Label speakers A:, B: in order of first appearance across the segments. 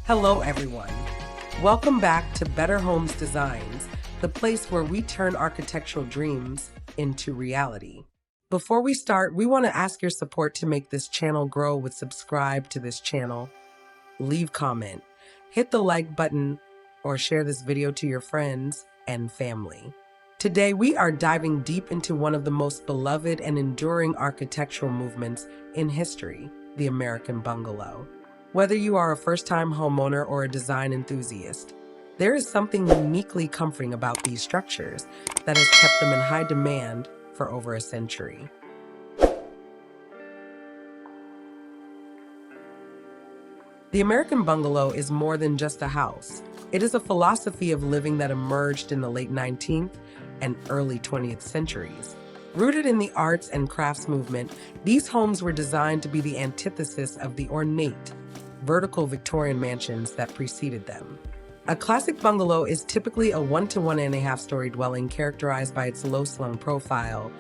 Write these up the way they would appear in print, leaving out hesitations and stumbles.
A: Hello, everyone. Welcome back to Better Homes Designs, the place where we turn architectural dreams into reality. Before we start, we want to ask your support to make this channel grow with subscribe to this channel, leave comment, hit the like button, or share this video to your friends and family. Today, we are diving deep into one of the most beloved and enduring architectural movements in history, the American Bungalow. Whether you are a first-time homeowner or a design enthusiast, there is something uniquely comforting about these structures that has kept them in high demand for over a century. The American Bungalow is more than just a house. It is a philosophy of living that emerged in the late 19th and early 20th centuries. Rooted in the arts and crafts movement, these homes were designed to be the antithesis of the ornate, vertical Victorian mansions that preceded them. A classic bungalow is typically a 1-to-1.5-story dwelling characterized by its low-slung profile,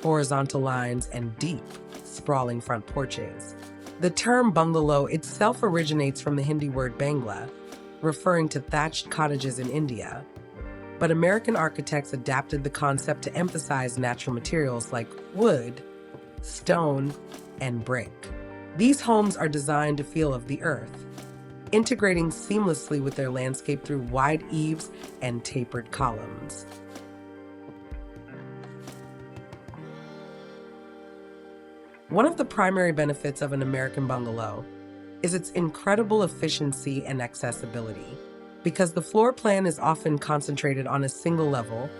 A: horizontal lines, and deep, sprawling front porches. The term bungalow itself originates from the Hindi word bangla, referring to thatched cottages in India. But American architects adapted the concept to emphasize natural materials like wood, stone, and brick. These homes are designed to feel of the earth, integrating seamlessly with their landscape through wide eaves and tapered columns. One of the primary benefits of an American bungalow is its incredible efficiency and accessibility. Because the floor plan is often concentrated on a single level,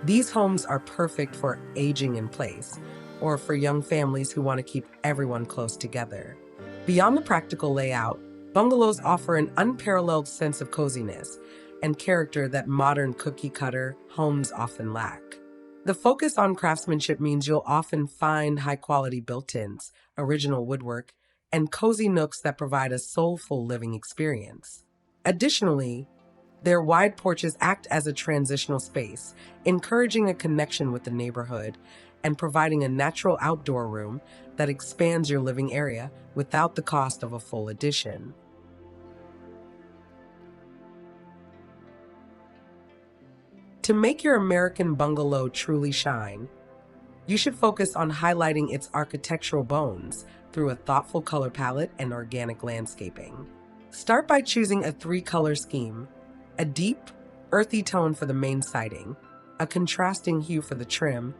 A: these homes are perfect for aging in place or for young families who want to keep everyone close together. Beyond the practical layout, bungalows offer an unparalleled sense of coziness and character that modern cookie-cutter homes often lack. The focus on craftsmanship means you'll often find high-quality built-ins, original woodwork, and cozy nooks that provide a soulful living experience. Additionally, their wide porches act as a transitional space, encouraging a connection with the neighborhood and providing a natural outdoor room that expands your living area without the cost of a full addition. To make your American bungalow truly shine, you should focus on highlighting its architectural bones through a thoughtful color palette and organic landscaping. Start by choosing a 3-color scheme: a deep, earthy tone for the main siding, a contrasting hue for the trim,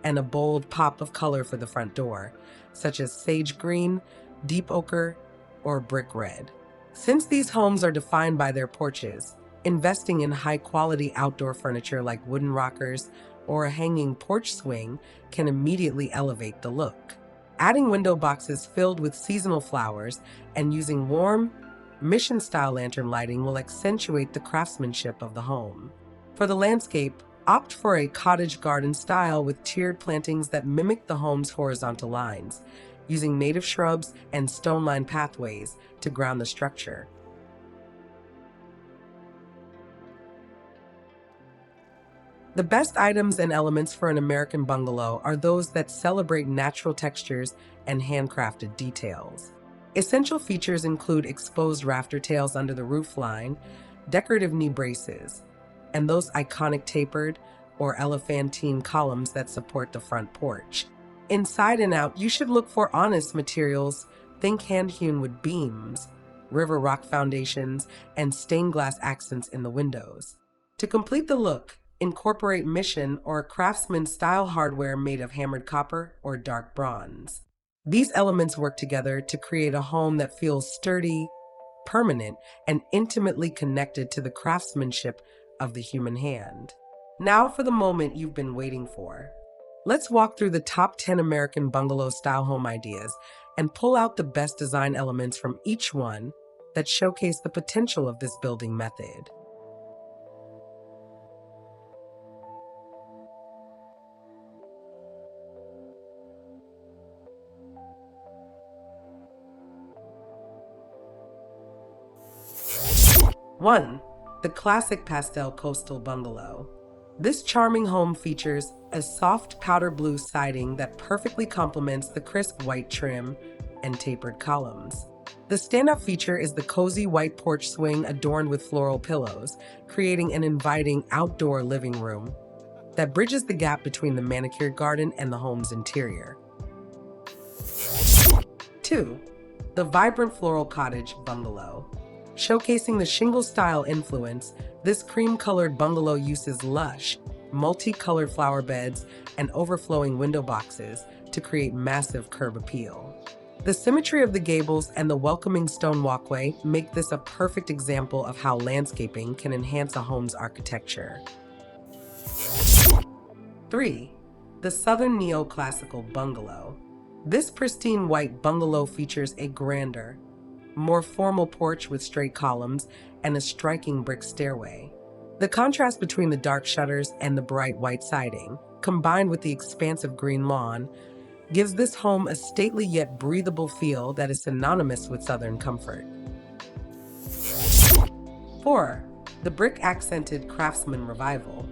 A: and a bold pop of color for the front door, such as sage green, deep ochre, or brick red. Since these homes are defined by their porches, investing in high-quality outdoor furniture like wooden rockers or a hanging porch swing can immediately elevate the look. Adding window boxes filled with seasonal flowers and using warm, mission-style lantern lighting will accentuate the craftsmanship of the home. For the landscape, opt for a cottage garden style with tiered plantings that mimic the home's horizontal lines, using native shrubs and stone-lined pathways to ground the structure. The best items and elements for an American bungalow are those that celebrate natural textures and handcrafted details. Essential features include exposed rafter tails under the roof line, decorative knee braces, and those iconic tapered or elephantine columns that support the front porch. Inside and out, you should look for honest materials. Think hand-hewn wood beams, river rock foundations, and stained glass accents in the windows. To complete the look, incorporate Mission or Craftsman-style hardware made of hammered copper or dark bronze. These elements work together to create a home that feels sturdy, permanent, and intimately connected to the craftsmanship of the human hand. Now for the moment you've been waiting for. Let's walk through the top 10 American bungalow-style home ideas and pull out the best design elements from each one that showcase the potential of this building method. One, the classic pastel coastal bungalow. This charming home features a soft powder blue siding that perfectly complements the crisp white trim and tapered columns. The standout feature is the cozy white porch swing adorned with floral pillows, creating an inviting outdoor living room that bridges the gap between the manicured garden and the home's interior. 2. The vibrant floral cottage bungalow. Showcasing the shingle style influence, this cream-colored bungalow uses lush, multicolored flower beds and overflowing window boxes to create massive curb appeal. The symmetry of the gables and the welcoming stone walkway make this a perfect example of how landscaping can enhance a home's architecture. 3. The Southern Neoclassical Bungalow. This pristine white bungalow features a grander, more formal porch with straight columns and a striking brick stairway. The contrast between the dark shutters and the bright white siding, combined with the expansive green lawn, gives this home a stately yet breathable feel that is synonymous with Southern comfort. 4. The brick-accented Craftsman Revival.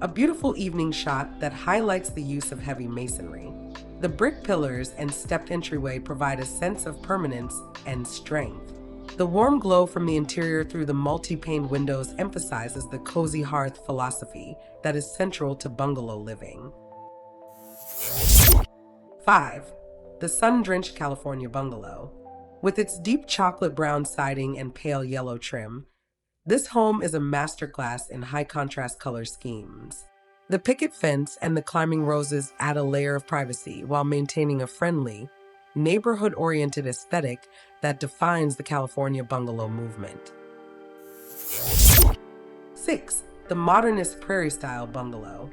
A: A beautiful evening shot that highlights the use of heavy masonry. The brick pillars and stepped entryway provide a sense of permanence and strength. The warm glow from the interior through the multi-paned windows emphasizes the cozy hearth philosophy that is central to bungalow living. 5. The sun-drenched California Bungalow. With its deep chocolate brown siding and pale yellow trim, this home is a masterclass in high-contrast color schemes. The picket fence and the climbing roses add a layer of privacy while maintaining a friendly, neighborhood-oriented aesthetic that defines the California bungalow movement. 6. The modernist prairie-style bungalow.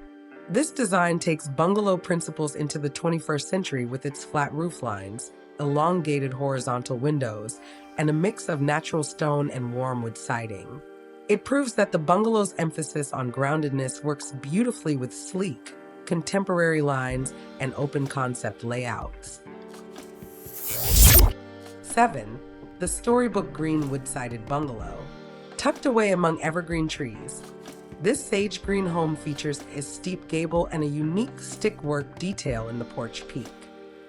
A: This design takes bungalow principles into the 21st century with its flat roof lines, elongated horizontal windows, and a mix of natural stone and warm wood siding. It proves that the bungalow's emphasis on groundedness works beautifully with sleek, contemporary lines and open concept layouts. 7. The storybook green wood-sided bungalow. Tucked away among evergreen trees, this sage green home features a steep gable and a unique stickwork detail in the porch peak.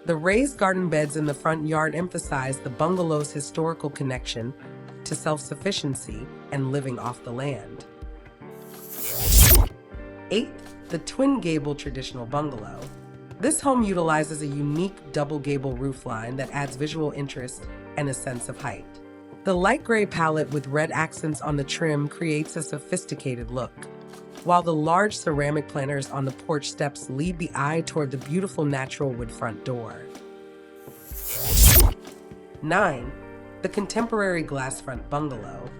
A: The raised garden beds in the front yard emphasize the bungalow's historical connection to self-sufficiency and living off the land. 8. The twin gable traditional bungalow. This home utilizes a unique double gable roofline that adds visual interest and a sense of height. The light gray palette with red accents on the trim creates a sophisticated look, while the large ceramic planters on the porch steps lead the eye toward the beautiful natural wood front door. 9. The contemporary glass front bungalow.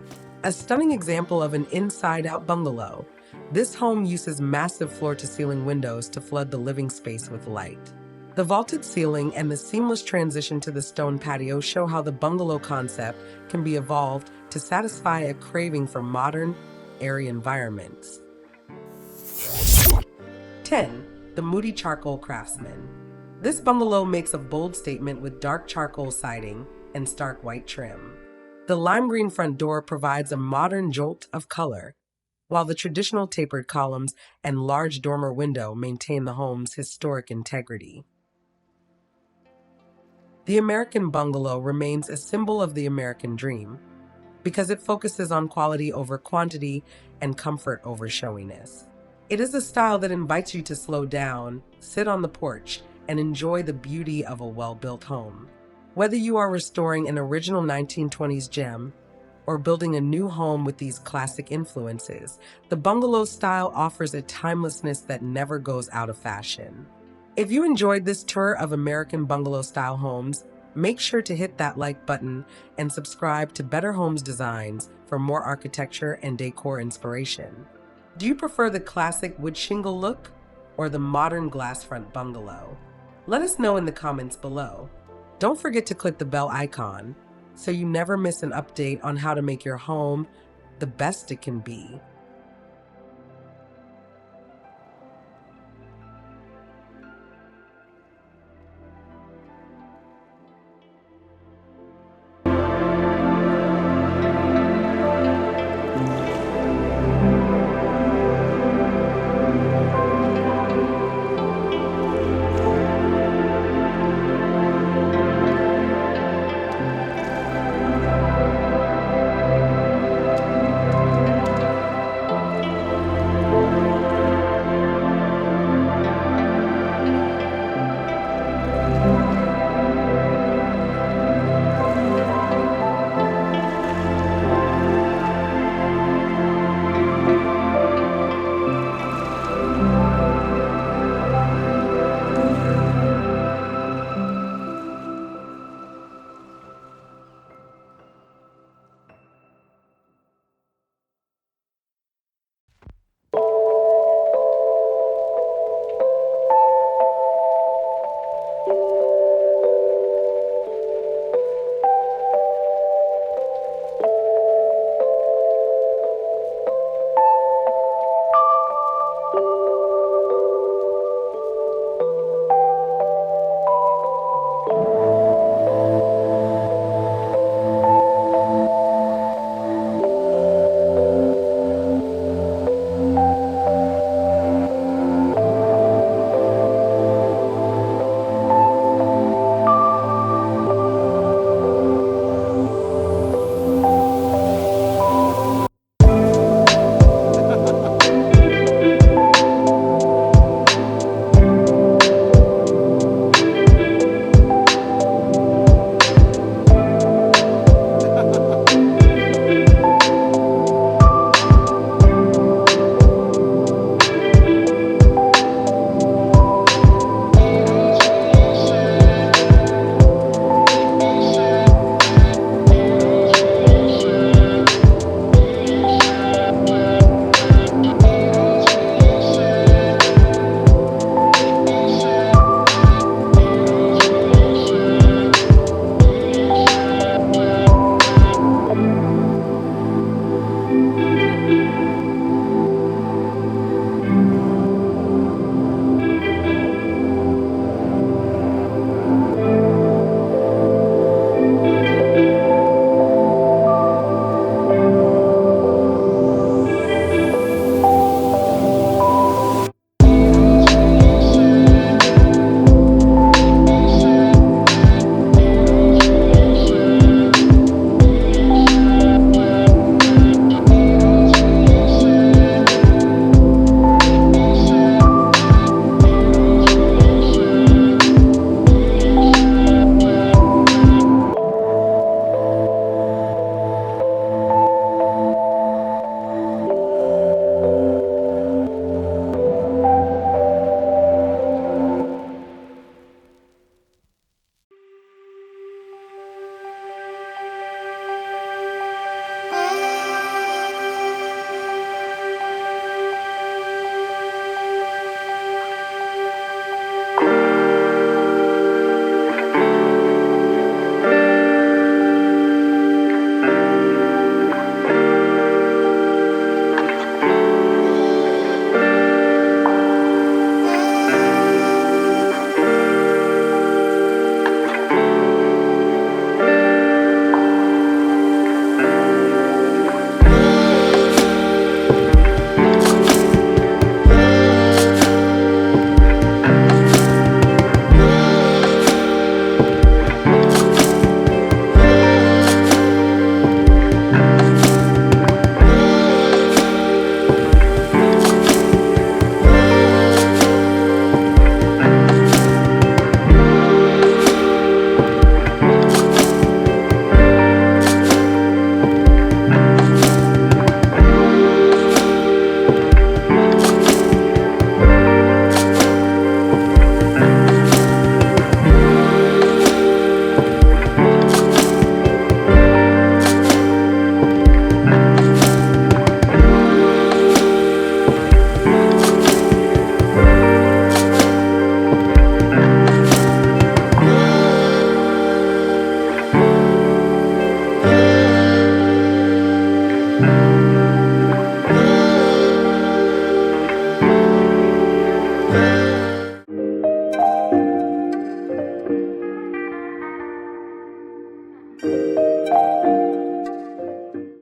A: A stunning example of an inside-out bungalow, this home uses massive floor-to-ceiling windows to flood the living space with light. The vaulted ceiling and the seamless transition to the stone patio show how the bungalow concept can be evolved to satisfy a craving for modern, airy environments. 10. The moody charcoal Craftsman. This bungalow makes a bold statement with dark charcoal siding and stark white trim. The lime green front door provides a modern jolt of color, while the traditional tapered columns and large dormer window maintain the home's historic integrity. The American bungalow remains a symbol of the American dream because it focuses on quality over quantity and comfort over showiness. It is a style that invites you to slow down, sit on the porch, and enjoy the beauty of a well-built home. Whether you are restoring an original 1920s gem or building a new home with these classic influences, the bungalow style offers a timelessness that never goes out of fashion. If you enjoyed this tour of American bungalow-style homes, make sure to hit that like button and subscribe to Better Homes Designs for more architecture and decor inspiration. Do you prefer the classic wood shingle look or the modern glass front bungalow? Let us know in the comments below. Don't forget to click the bell icon so you never miss an update on how to make your home the best it can be.